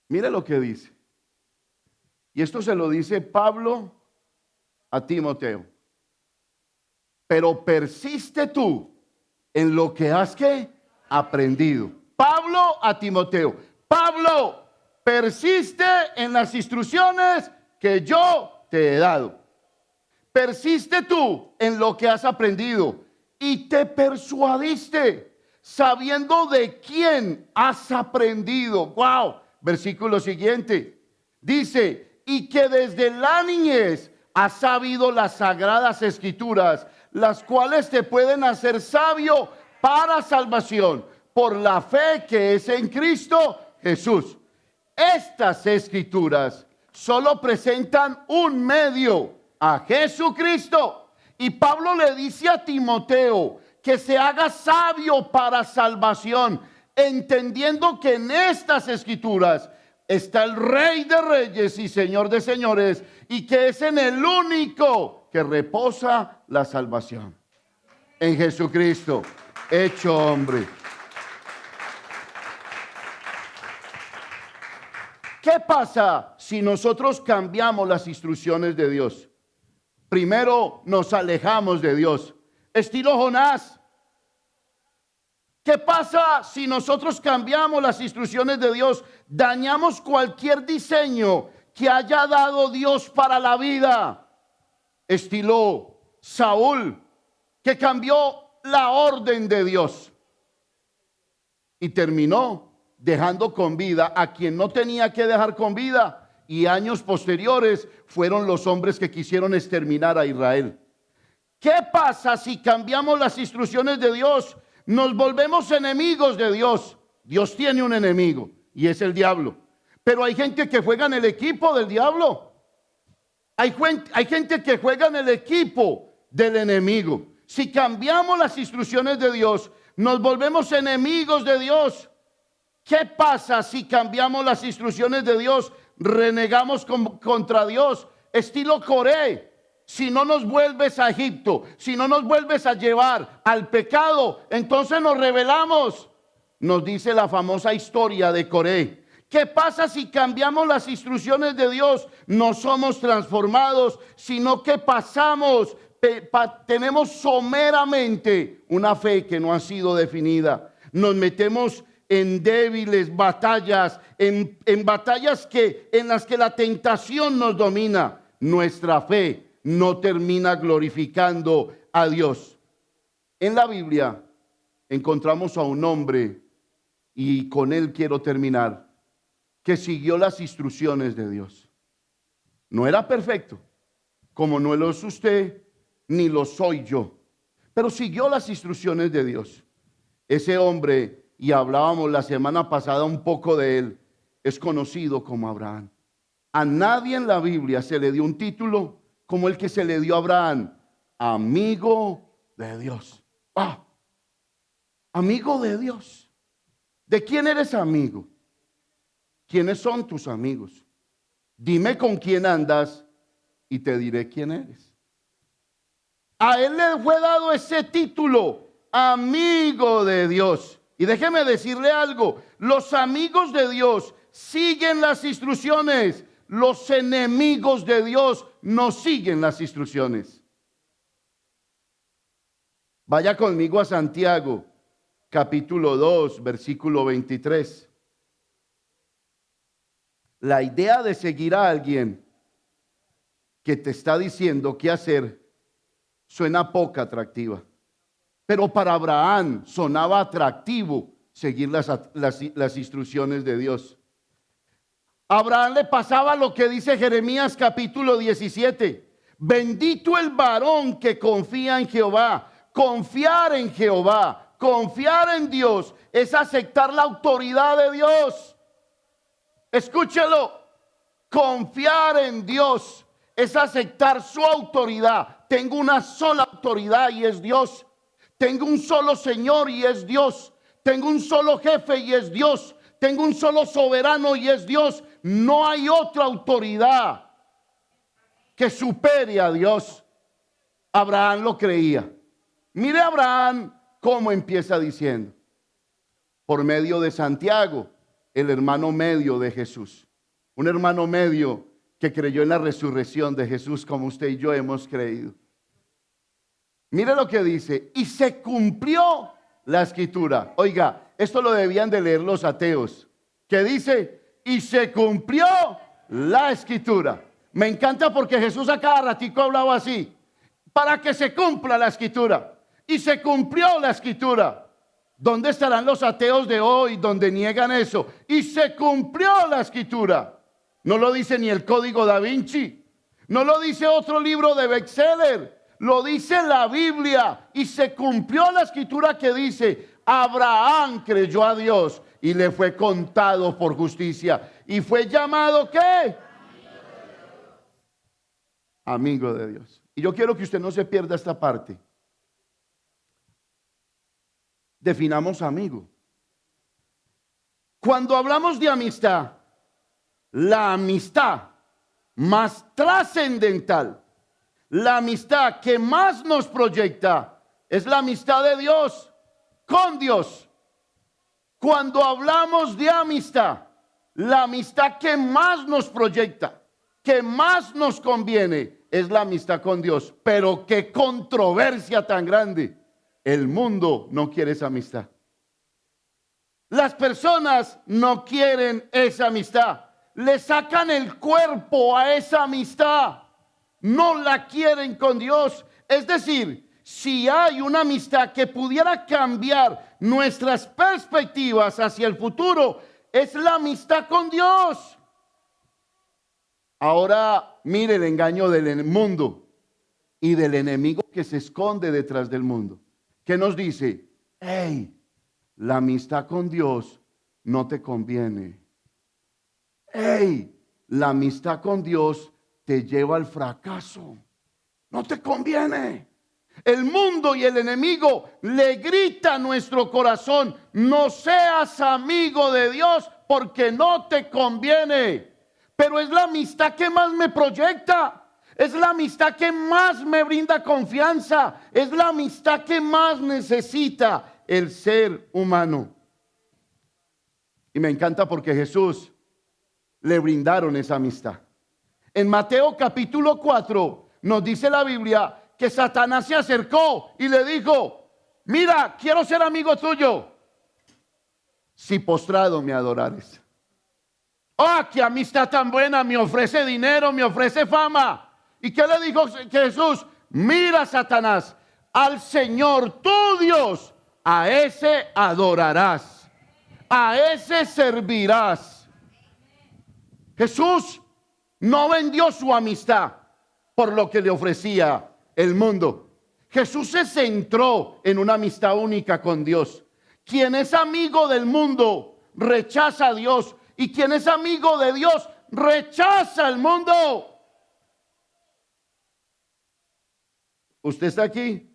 Mire lo que dice. Y esto se lo dice Pablo a Timoteo. Pero persiste tú en lo que has aprendido. Pablo a Timoteo. Pablo, persiste en las instrucciones que yo te he dado. Persiste tú en lo que has aprendido y te persuadiste sabiendo de quién has aprendido. Wow. Versículo siguiente. Dice, y que desde la niñez has sabido las sagradas escrituras, las cuales te pueden hacer sabio para salvación por la fe que es en Cristo Jesús. Estas escrituras solo presentan un medio, a Jesucristo. Y Pablo le dice a Timoteo que se haga sabio para salvación, entendiendo que en estas escrituras está el Rey de Reyes y Señor de Señores, y que es en el único que reposa la salvación, en Jesucristo, hecho hombre. ¿Qué pasa si nosotros cambiamos las instrucciones de Dios? Primero nos alejamos de Dios, estilo Jonás. ¿Qué pasa si nosotros cambiamos las instrucciones de Dios? Dañamos cualquier diseño que haya dado Dios para la vida, estilo Saúl, que cambió la orden de Dios y terminó dejando con vida a quien no tenía que dejar con vida. Y años posteriores fueron los hombres que quisieron exterminar a Israel. ¿Qué pasa si cambiamos las instrucciones de Dios? Nos volvemos enemigos de Dios. Dios tiene un enemigo y es el diablo. Pero hay gente que juega en el equipo del diablo. Hay gente que juega en el equipo del enemigo. Si cambiamos las instrucciones de Dios, nos volvemos enemigos de Dios. ¿Qué pasa si cambiamos las instrucciones de Dios? Renegamos contra Dios, estilo Coré. Si no nos vuelves a Egipto, si no nos vuelves a llevar al pecado, entonces nos rebelamos. Nos dice la famosa historia de Coré. ¿Qué pasa si cambiamos las instrucciones de Dios? No somos transformados, sino que pasamos, tenemos someramente una fe que no ha sido definida. Nos metemos en débiles batallas, en batallas en las que la tentación nos domina. Nuestra fe no termina glorificando a Dios. En la Biblia encontramos a un hombre, y con él quiero terminar, que siguió las instrucciones de Dios. No era perfecto, como no lo es usted, ni lo soy yo, pero siguió las instrucciones de Dios. Ese hombre, y hablábamos la semana pasada un poco de él, es conocido como Abraham. A nadie en la Biblia se le dio un título como el que se le dio a Abraham, amigo de Dios. Amigo de Dios. ¿De quién eres amigo? ¿Quiénes son tus amigos? Dime con quién andas y te diré quién eres. A él le fue dado ese título, amigo de Dios. Y déjeme decirle algo, los amigos de Dios siguen las instrucciones, los enemigos de Dios no siguen las instrucciones. Vaya conmigo a Santiago, capítulo 2, versículo 23. La idea de seguir a alguien que te está diciendo qué hacer suena poco atractiva. Pero para Abraham sonaba atractivo seguir las instrucciones de Dios. A Abraham le pasaba lo que dice Jeremías capítulo 17. Bendito el varón que confía en Jehová. Confiar en Jehová, confiar en Dios es aceptar la autoridad de Dios. Escúchelo, confiar en Dios es aceptar su autoridad. Tengo una sola autoridad y es Dios. Tengo un solo Señor y es Dios. Tengo un solo jefe y es Dios. Tengo un solo soberano y es Dios. No hay otra autoridad que supere a Dios. Abraham lo creía. Mire Abraham cómo empieza diciendo. Por medio de Santiago, el hermano medio de Jesús. Un hermano medio que creyó en la resurrección de Jesús como usted y yo hemos creído. Mire lo que dice. Y se cumplió la escritura. Oiga, esto lo debían de leer los ateos. Que dice, y se cumplió la escritura. Me encanta porque Jesús a cada ratico hablaba así. Para que se cumpla la escritura. Y se cumplió la escritura. ¿Dónde estarán los ateos de hoy donde niegan eso? Y se cumplió la escritura. No lo dice ni el Código Da Vinci. No lo dice otro libro de bestseller. Lo dice la Biblia. Y se cumplió la escritura que dice, Abraham creyó a Dios y le fue contado por justicia. Y fue llamado, ¿qué? Amigo de Dios. Y yo quiero que usted no se pierda esta parte. Definamos amigo. Cuando hablamos de amistad, la amistad más trascendental, la amistad que más nos proyecta, es la amistad de Dios con Dios. Cuando hablamos de amistad, la amistad que más nos proyecta, que más nos conviene, es la amistad con Dios. Pero qué controversia tan grande. El mundo no quiere esa amistad. Las personas no quieren esa amistad. Le sacan el cuerpo a esa amistad. No la quieren con Dios. Es decir, si hay una amistad que pudiera cambiar nuestras perspectivas hacia el futuro, es la amistad con Dios. Ahora mire el engaño del mundo y del enemigo que se esconde detrás del mundo. ¿Qué nos dice? Hey, la amistad con Dios no te conviene. Hey, la amistad con Dios te lleva al fracaso. No te conviene. El mundo y el enemigo le grita a nuestro corazón, no seas amigo de Dios porque no te conviene. Pero es la amistad que más me proyecta. Es la amistad que más me brinda confianza. Es la amistad que más necesita el ser humano. Y me encanta porque Jesús le brindaron esa amistad. En Mateo capítulo 4 nos dice la Biblia que Satanás se acercó y le dijo, mira, quiero ser amigo tuyo si postrado me adorares. ¡Ah, qué amistad tan buena! Me ofrece dinero, me ofrece fama. ¿Y qué le dijo Jesús? Mira, Satanás, al Señor tu Dios, a ese adorarás, a ese servirás. Jesús no vendió su amistad por lo que le ofrecía el mundo. Jesús se centró en una amistad única con Dios. Quien es amigo del mundo rechaza a Dios, y quien es amigo de Dios rechaza al mundo. ¿Usted está aquí?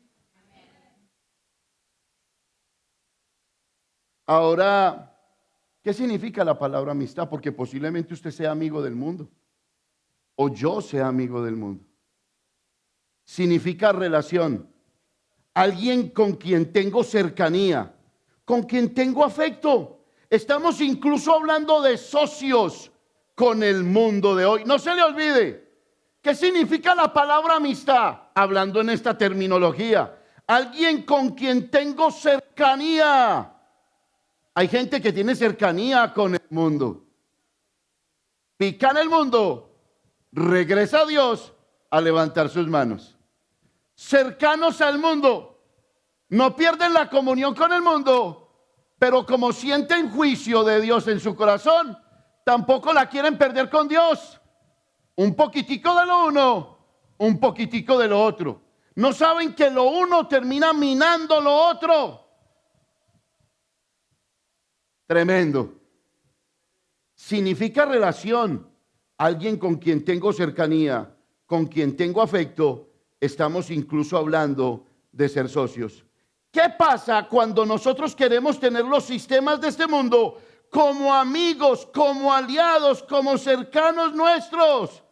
Ahora, ¿qué significa la palabra amistad? Porque posiblemente usted sea amigo del mundo o yo sea amigo del mundo. Significa relación. Alguien con quien tengo cercanía, con quien tengo afecto. Estamos incluso hablando de socios con el mundo de hoy. No se le olvide, ¿qué significa la palabra amistad? Hablando en esta terminología, alguien con quien tengo cercanía. Hay gente que tiene cercanía con el mundo. Pica en el mundo, regresa a Dios a levantar sus manos. Cercanos al mundo, no pierden la comunión con el mundo, pero como sienten juicio de Dios en su corazón, tampoco la quieren perder con Dios. Un poquitico de lo uno, un poquitico de lo otro. No saben que lo uno termina minando lo otro. Tremendo. Significa relación. Alguien con quien tengo cercanía, con quien tengo afecto. Estamos incluso hablando de ser socios. ¿Qué pasa cuando nosotros queremos tener los sistemas de este mundo como amigos, como aliados, como cercanos nuestros?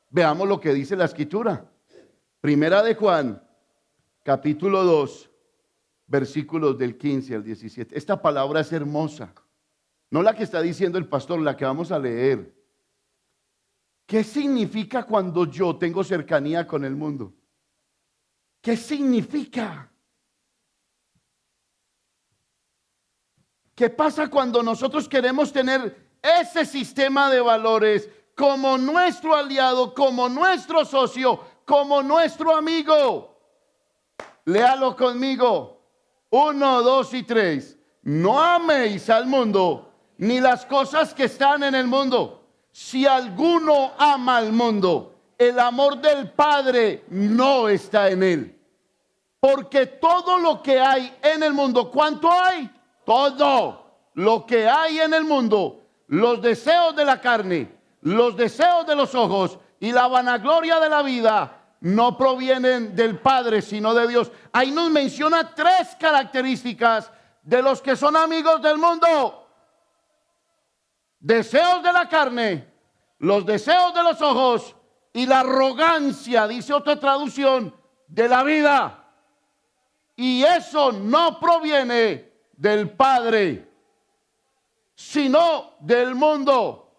Veamos lo que dice la Escritura. Primera de Juan, capítulo 2, versículos del 15 al 17. Esta palabra es hermosa. No la que está diciendo el pastor, la que vamos a leer. ¿Qué significa cuando yo tengo cercanía con el mundo? ¿Qué significa? ¿Qué pasa cuando nosotros queremos tener ese sistema de valores como nuestro aliado, como nuestro socio, como nuestro amigo? Léalo conmigo. 1, 2 y 3. No améis al mundo, ni las cosas que están en el mundo. Si alguno ama al mundo, el amor del Padre no está en él. Porque todo lo que hay en el mundo, ¿cuánto hay? Todo lo que hay en el mundo, los deseos de la carne, los deseos de los ojos y la vanagloria de la vida, no provienen del Padre, sino de Dios. Ahí nos menciona 3 características de los que son amigos del mundo. Deseos de la carne, los deseos de los ojos y la arrogancia, dice otra traducción, de la vida. Y eso no proviene del Padre, sino del mundo.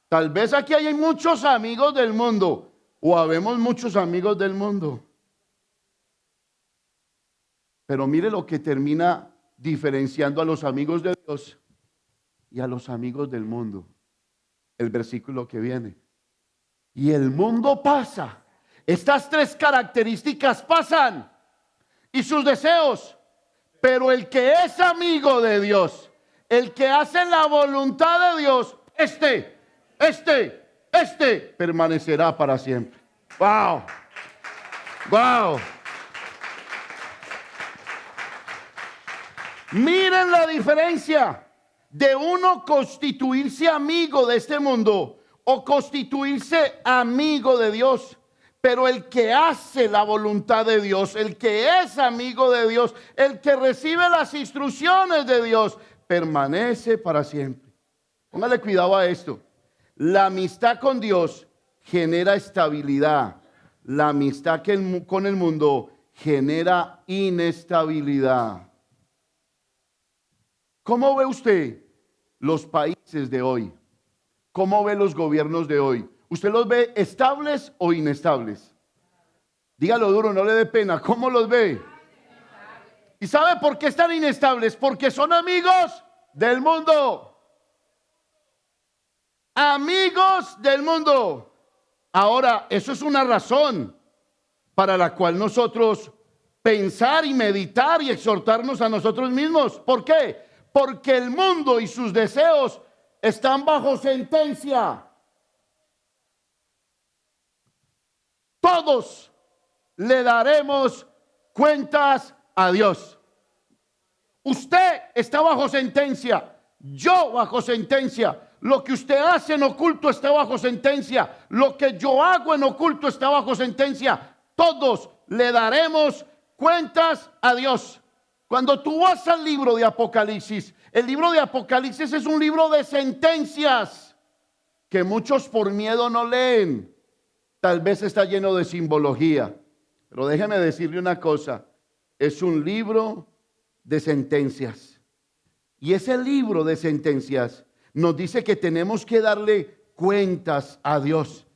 Tal vez aquí hay muchos amigos del mundo, o habemos muchos amigos del mundo. Pero mire lo que termina diferenciando a los amigos de Dios y a los amigos del mundo. El versículo que viene. Y el mundo pasa. Estas 3 características pasan. Y sus deseos. Pero el que es amigo de Dios, el que hace la voluntad de Dios, este permanecerá para siempre. Wow. Wow. Miren la diferencia de uno constituirse amigo de este mundo o constituirse amigo de Dios. Pero el que hace la voluntad de Dios, el que es amigo de Dios, el que recibe las instrucciones de Dios, permanece para siempre. Póngale cuidado a esto. La amistad con Dios genera estabilidad. La amistad con el mundo genera inestabilidad. ¿Cómo ve usted los países de hoy? ¿Cómo ve los gobiernos de hoy? ¿Usted los ve estables o inestables? Dígalo duro, no le dé pena. ¿Cómo los ve? ¿Y sabe por qué están inestables? Porque son amigos del mundo. Amigos del mundo. Ahora, eso es una razón para la cual nosotros pensar y meditar y exhortarnos a nosotros mismos. ¿Por qué? Porque el mundo y sus deseos están bajo sentencia. Todos le daremos cuentas a Dios. Usted está bajo sentencia, yo bajo sentencia. Lo que usted hace en oculto está bajo sentencia. Lo que yo hago en oculto está bajo sentencia. Todos le daremos cuentas a Dios. Cuando tú vas al libro de Apocalipsis, el libro de Apocalipsis es un libro de sentencias que muchos por miedo no leen. Tal vez está lleno de simbología, pero déjeme decirle una cosa, es un libro de sentencias. Y ese libro de sentencias nos dice que tenemos que darle cuentas a Dios.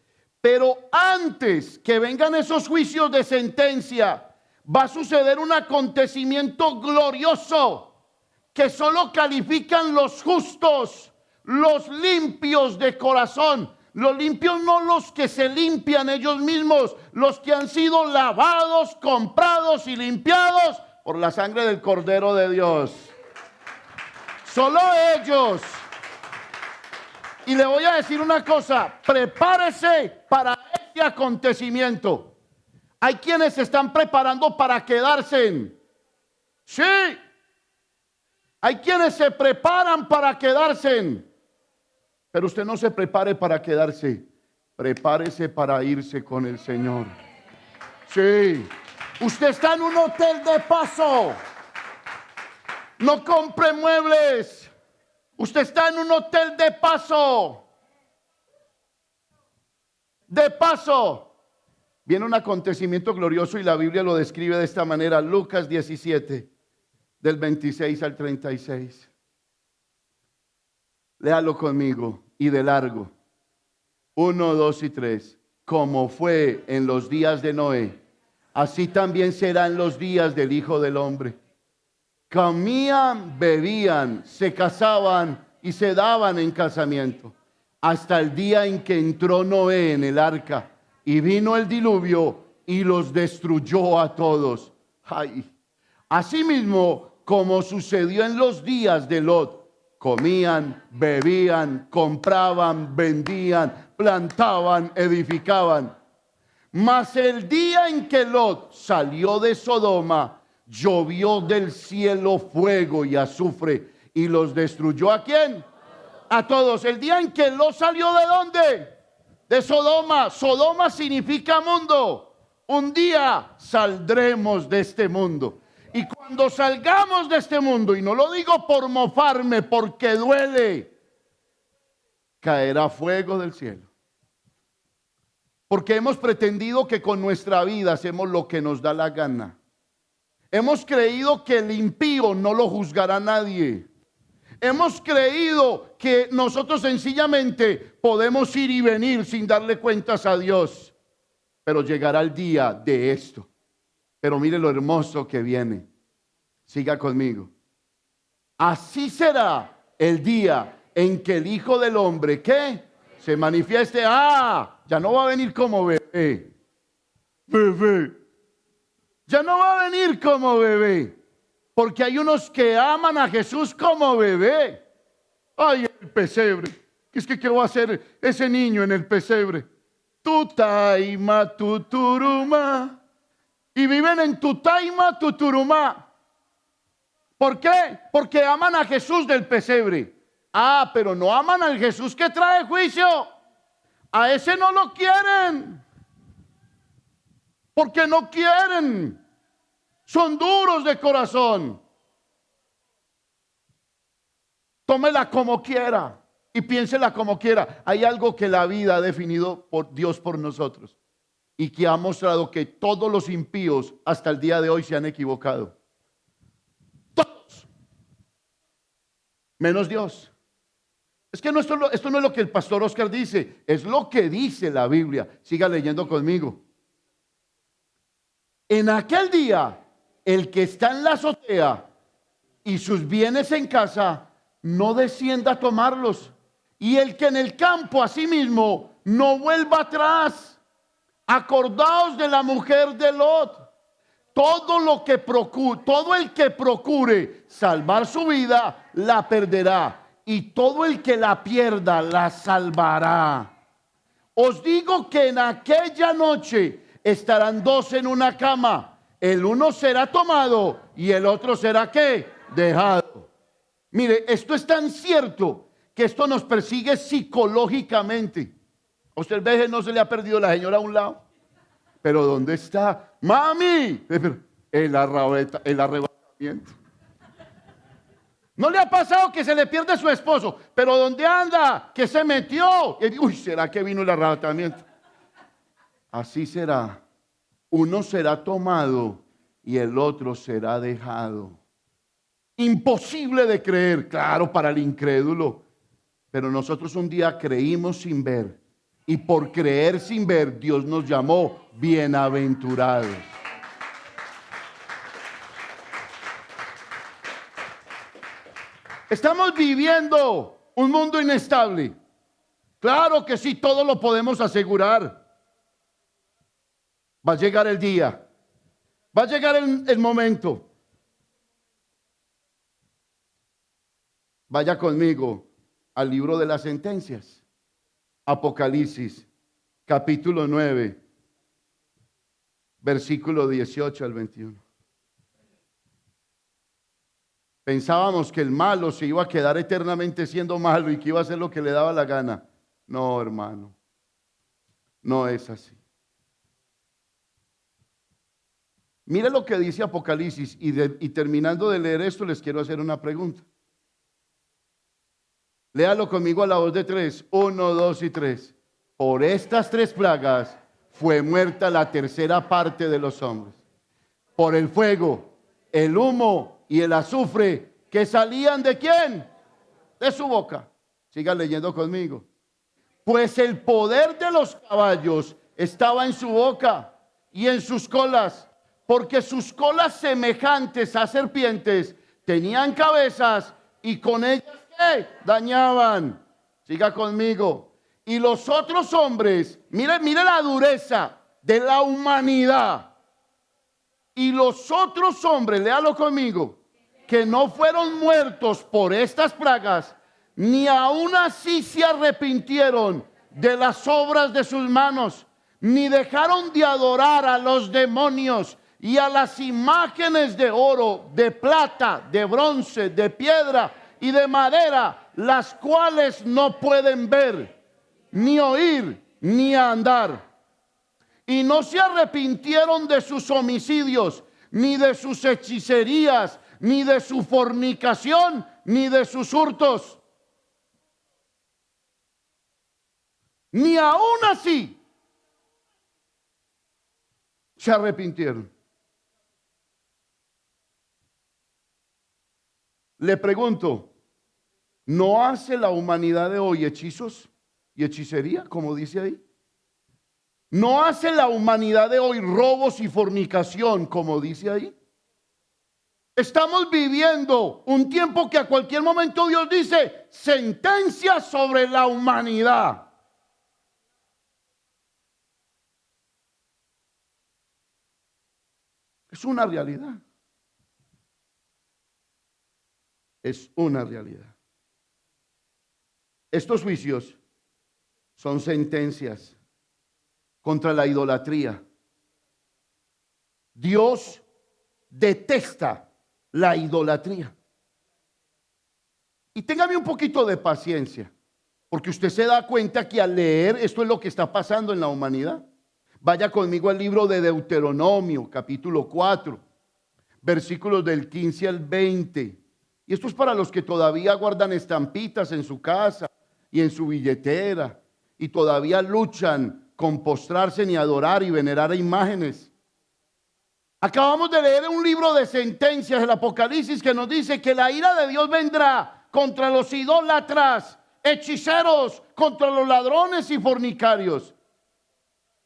Pero antes que vengan esos juicios de sentencia, va a suceder un acontecimiento glorioso que solo califican los justos, los limpios de corazón. Los limpios no los que se limpian ellos mismos, los que han sido lavados, comprados y limpiados por la sangre del Cordero de Dios. Solo ellos. Y le voy a decir una cosa, prepárese para este acontecimiento. Hay quienes se están preparando para quedarse. Sí. Hay quienes se preparan para quedarse. Pero usted no se prepare para quedarse. Prepárese para irse con el Señor. Sí. Usted está en un hotel de paso. No compre muebles. Usted está en un hotel de paso. De paso. Viene un acontecimiento glorioso y la Biblia lo describe de esta manera. Lucas 17, del 26 al 36. Léalo conmigo y de largo. 1, 2 y 3. Como fue en los días de Noé, así también será en los días del Hijo del Hombre. Comían, bebían, se casaban y se daban en casamiento, hasta el día en que entró Noé en el arca y vino el diluvio y los destruyó a todos. Ay. Asimismo, como sucedió en los días de Lot, comían, bebían, compraban, vendían, plantaban, edificaban. Mas el día en que Lot salió de Sodoma, llovió del cielo fuego y azufre y los destruyó. ¿A quién? A todos. El día en que Lot salió, ¿de dónde? De Sodoma. Sodoma significa mundo. Un día saldremos de este mundo. Y cuando salgamos de este mundo, y no lo digo por mofarme, porque duele, caerá fuego del cielo. Porque hemos pretendido que con nuestra vida hacemos lo que nos da la gana. Hemos creído que el impío no lo juzgará nadie. Hemos creído que nosotros sencillamente podemos ir y venir sin darle cuentas a Dios. Pero llegará el día de esto. Pero mire lo hermoso que viene. Siga conmigo. Así será el día en que el Hijo del Hombre, ¿qué? Se manifieste. Ya no va a venir como bebé. Bebé. Ya no va a venir como bebé. Porque hay unos que aman a Jesús como bebé. Ay, el pesebre. ¿Qué va a hacer ese niño en el pesebre? Tutaima, tuturuma. Y viven en Tutaima, tuturuma. ¿Por qué? Porque aman a Jesús del pesebre. Pero no aman al Jesús que trae juicio. A ese no lo quieren. Porque no quieren. Son duros de corazón. Tómela como quiera y piénsela como quiera. Hay algo que la vida ha definido por Dios por nosotros y que ha mostrado que todos los impíos hasta el día de hoy se han equivocado. Todos. Menos Dios. Es que esto no es lo que el pastor Oscar dice, es lo que dice la Biblia. Siga leyendo conmigo. En aquel día, el que está en la azotea y sus bienes en casa, no descienda a tomarlos. Y el que en el campo asimismo no vuelva atrás. Acordaos de la mujer de Lot. Todo el que procure salvar su vida, la perderá. Y todo el que la pierda, la salvará. Os digo que en aquella noche estarán dos en una cama. El uno será tomado y el otro será ¿qué? Dejado. Mire, esto es tan cierto que esto nos persigue psicológicamente. A usted ve, no se le ha perdido la señora a un lado. Pero ¿dónde está? Mami, el arrebatamiento. ¿No le ha pasado que se le pierde su esposo? Pero ¿dónde anda? ¿Qué se metió? Y, uy, ¿será que vino el arrebatamiento? Así será. Uno será tomado y el otro será dejado. Imposible de creer, claro, para el incrédulo. Pero nosotros un día creímos sin ver. Y por creer sin ver, Dios nos llamó bienaventurados. Estamos viviendo un mundo inestable. Claro que sí, todo lo podemos asegurar. Va a llegar el día. Va a llegar el momento. Vaya conmigo al libro de las sentencias. Apocalipsis, capítulo 9, versículo 18 al 21. Pensábamos que el malo se iba a quedar eternamente siendo malo y que iba a hacer lo que le daba la gana. No, hermano, no es así. Mire lo que dice Apocalipsis y terminando de leer esto les quiero hacer una pregunta. Léalo conmigo a la voz de 3. 1, 2 y 3. Por estas 3 plagas fue muerta la tercera parte de los hombres. Por el fuego, el humo y el azufre que salían ¿de quién? De su boca. Sigan leyendo conmigo. Pues el poder de los caballos estaba en su boca y en sus colas, porque sus colas semejantes a serpientes tenían cabezas y con ellas ¿qué? Dañaban. Siga conmigo. Y los otros hombres, mire la dureza de la humanidad. Y los otros hombres, léalo conmigo, que no fueron muertos por estas plagas, ni aún así se arrepintieron de las obras de sus manos, ni dejaron de adorar a los demonios y a las imágenes de oro, de plata, de bronce, de piedra y de madera, las cuales no pueden ver, ni oír, ni andar. Y no se arrepintieron de sus homicidios, ni de sus hechicerías, ni de su fornicación, ni de sus hurtos. Ni aún así se arrepintieron. Le pregunto, ¿no hace la humanidad de hoy hechizos y hechicería, como dice ahí? ¿No hace la humanidad de hoy robos y fornicación, como dice ahí? Estamos viviendo un tiempo que a cualquier momento Dios dice sentencia sobre la humanidad. Es una realidad. Es una realidad. Estos juicios son sentencias contra la idolatría. Dios detesta la idolatría. Y téngame un poquito de paciencia, porque usted se da cuenta que al leer esto es lo que está pasando en la humanidad. Vaya conmigo al libro de Deuteronomio, capítulo 4, versículos del 15 al 20. Y esto es para los que todavía guardan estampitas en su casa y en su billetera y todavía luchan con postrarse ni adorar y venerar a imágenes. Acabamos de leer un libro de sentencias del Apocalipsis que nos dice que la ira de Dios vendrá contra los idólatras, hechiceros, contra los ladrones y fornicarios.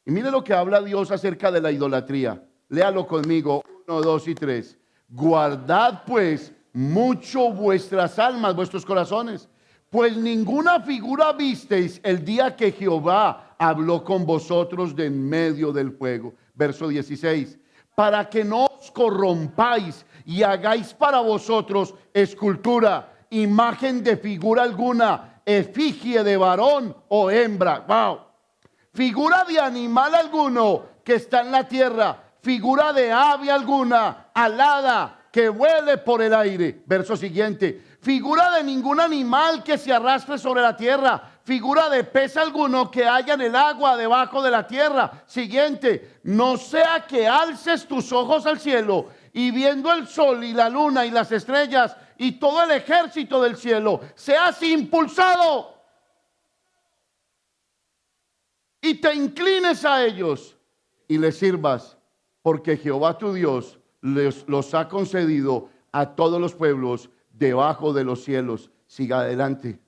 Y mire lo que habla Dios acerca de la idolatría. Léalo conmigo, 1, 2 y 3. Guardad pues mucho vuestras almas, vuestros corazones, pues ninguna figura visteis el día que Jehová habló con vosotros de en medio del fuego. Verso 16. Para que no os corrompáis y hagáis para vosotros escultura, imagen de figura alguna, efigie de varón o hembra. Wow. Figura de animal alguno que está en la tierra, figura de ave alguna, alada, que vuele por el aire. Verso siguiente. Figura de ningún animal que se arrastre sobre la tierra, figura de pez alguno que haya en el agua debajo de la tierra. Siguiente. No sea que alces tus ojos al cielo y viendo el sol y la luna y las estrellas y todo el ejército del cielo, seas impulsado y te inclines a ellos y les sirvas, porque Jehová tu Dios los ha concedido a todos los pueblos debajo de los cielos. Siga adelante.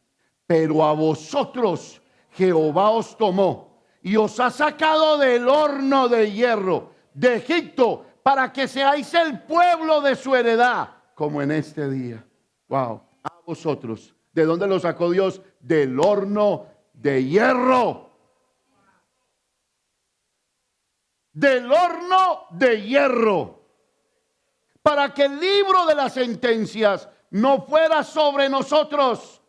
Pero a vosotros Jehová os tomó y os ha sacado del horno de hierro de Egipto, para que seáis el pueblo de su heredad, como en este día. Wow. A vosotros. ¿De dónde lo sacó Dios? Del horno de hierro. Del horno de hierro, para que el libro de las sentencias no fuera sobre nosotros.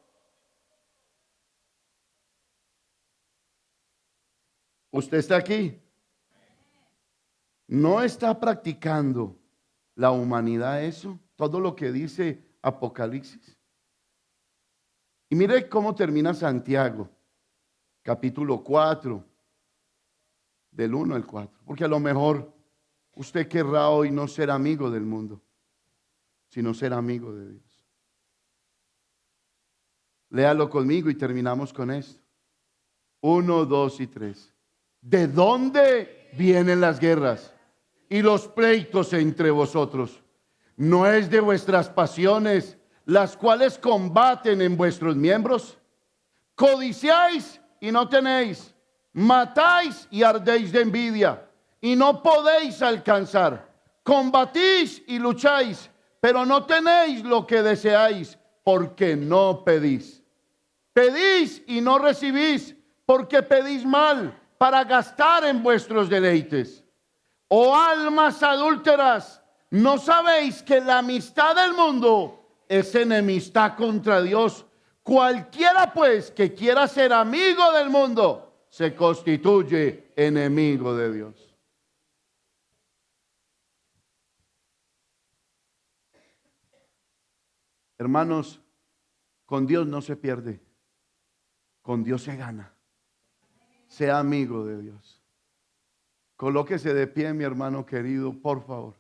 Usted está aquí. ¿No está practicando la humanidad eso? Todo lo que dice Apocalipsis. Y mire cómo termina Santiago, capítulo 4. Del 1 al 4. Porque a lo mejor usted querrá hoy no ser amigo del mundo, sino ser amigo de Dios. Léalo conmigo y terminamos con esto. 1, 2 y 3. ¿De dónde vienen las guerras y los pleitos entre vosotros? ¿No es de vuestras pasiones las cuales combaten en vuestros miembros? Codiciáis y no tenéis. Matáis y ardéis de envidia y no podéis alcanzar. Combatís y lucháis, pero no tenéis lo que deseáis, porque no pedís. Pedís y no recibís, porque pedís mal, para gastar en vuestros deleites. Oh almas adúlteras, ¿no sabéis que la amistad del mundo es enemistad contra Dios? Cualquiera pues que quiera ser amigo del mundo se constituye enemigo de Dios. Hermanos, con Dios no se pierde, con Dios se gana. Sea amigo de Dios. Colóquese de pie, mi hermano querido, por favor.